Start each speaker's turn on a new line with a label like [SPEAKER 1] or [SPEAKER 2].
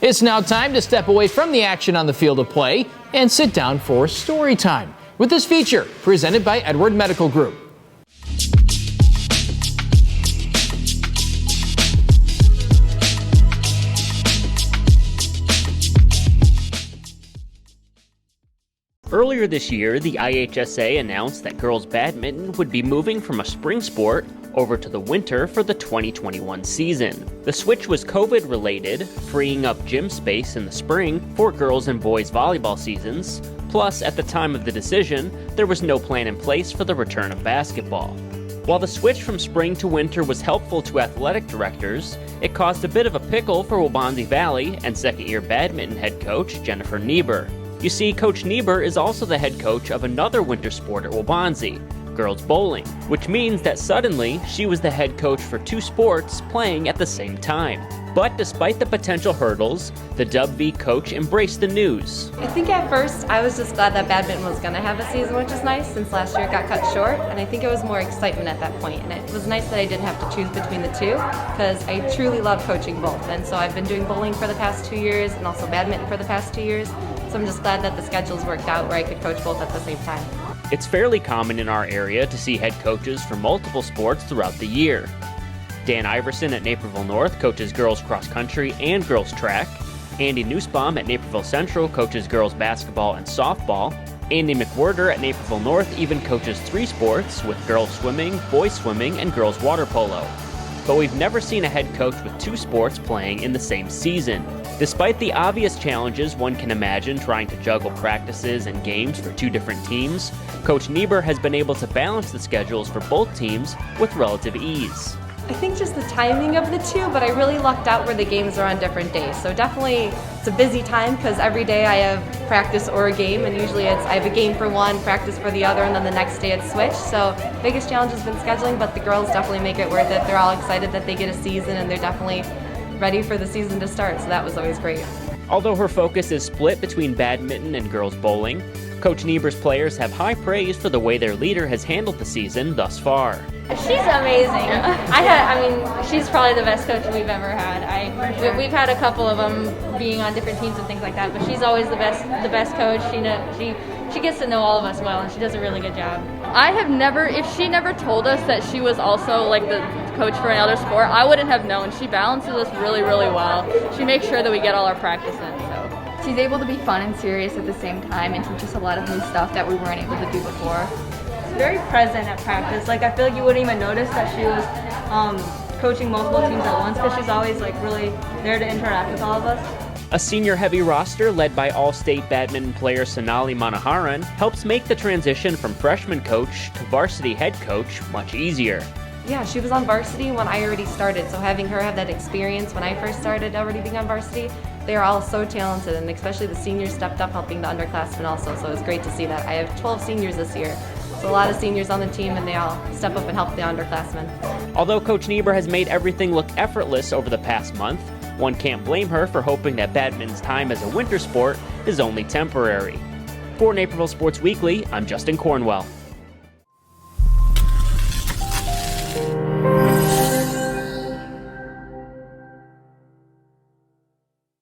[SPEAKER 1] It's now time to step away from the action on the field of play and sit down for story time with this feature presented by Edward Medical Group.
[SPEAKER 2] Earlier this year, the IHSA announced that girls badminton would be moving from a spring sport over to the winter for the 2021 season. The switch was COVID-related, freeing up gym space in the spring for girls and boys volleyball seasons. Plus, at the time of the decision, there was no plan in place for the return of basketball. While the switch from spring to winter was helpful to athletic directors, it caused a bit of a pickle for Waubonsie Valley and second-year badminton head coach Jennifer Nebor. You see, Coach Nebor is also the head coach of another winter sport at Waubonsie, girls bowling, which means that suddenly she was the head coach for two sports playing at the same time. But despite the potential hurdles, the WV coach embraced the news.
[SPEAKER 3] I think at first I was just glad that badminton was going to have a season, which is nice since last year it got cut short, and I think it was more excitement at that point. And it was nice that I didn't have to choose between the two because I truly love coaching both. And so I've been doing bowling for the past 2 years and also badminton for the past 2 years. So I'm just glad that the schedules worked out where I could coach both at the same time.
[SPEAKER 2] It's fairly common in our area to see head coaches for multiple sports throughout the year. Dan Iverson at Naperville North coaches girls cross country and girls track. Andy Nussbaum at Naperville Central coaches girls basketball and softball. Andy McWhirter at Naperville North even coaches 3 sports with girls swimming, boys swimming, and girls water polo. But we've never seen a head coach with 2 sports playing in the same season. Despite the obvious challenges one can imagine trying to juggle practices and games for 2 different teams, Coach Nebor has been able to balance the schedules for both teams with relative ease.
[SPEAKER 3] I think just the timing of the two, but I really lucked out where the games are on different days. So definitely it's a busy time because every day I have practice or a game, and usually I have a game for one, practice for the other, and then the next day it's switched. So biggest challenge has been scheduling, but the girls definitely make it worth it. They're all excited that they get a season and they're definitely ready for the season to start, so that was always great.
[SPEAKER 2] Although her focus is split between badminton and girls bowling, Coach Nebor's players have high praise for the way their leader has handled the season thus far.
[SPEAKER 4] She's amazing. She's probably the best coach we've ever had. We've had a couple of them being on different teams and things like that, but she's always the best coach. She gets to know all of us well, and she does a really good job.
[SPEAKER 5] If she never told us that she was also like the coach for another sport, I wouldn't have known. She balances us really, really well. She makes sure that we get all our practice in. So
[SPEAKER 6] she's able to be fun and serious at the same time and teach us a lot of new stuff that we weren't able to do before.
[SPEAKER 7] Very present at practice. I feel like you wouldn't even notice that she was coaching multiple teams at once because she's always really there to interact with all of us.
[SPEAKER 2] A senior-heavy roster led by All-State badminton player Sonali Manoharan helps make the transition from freshman coach to varsity head coach much easier.
[SPEAKER 3] Yeah, she was on varsity when I already started, so having her have that experience when I first started already being on varsity, they are all so talented, and especially the seniors stepped up helping the underclassmen also, so it was great to see that. I have 12 seniors this year, so a lot of seniors on the team, and they all step up and help the underclassmen.
[SPEAKER 2] Although Coach Nebor has made everything look effortless over the past month, one can't blame her for hoping that badminton's time as a winter sport is only temporary. For Naperville Sports Weekly, I'm Justin Cornwell.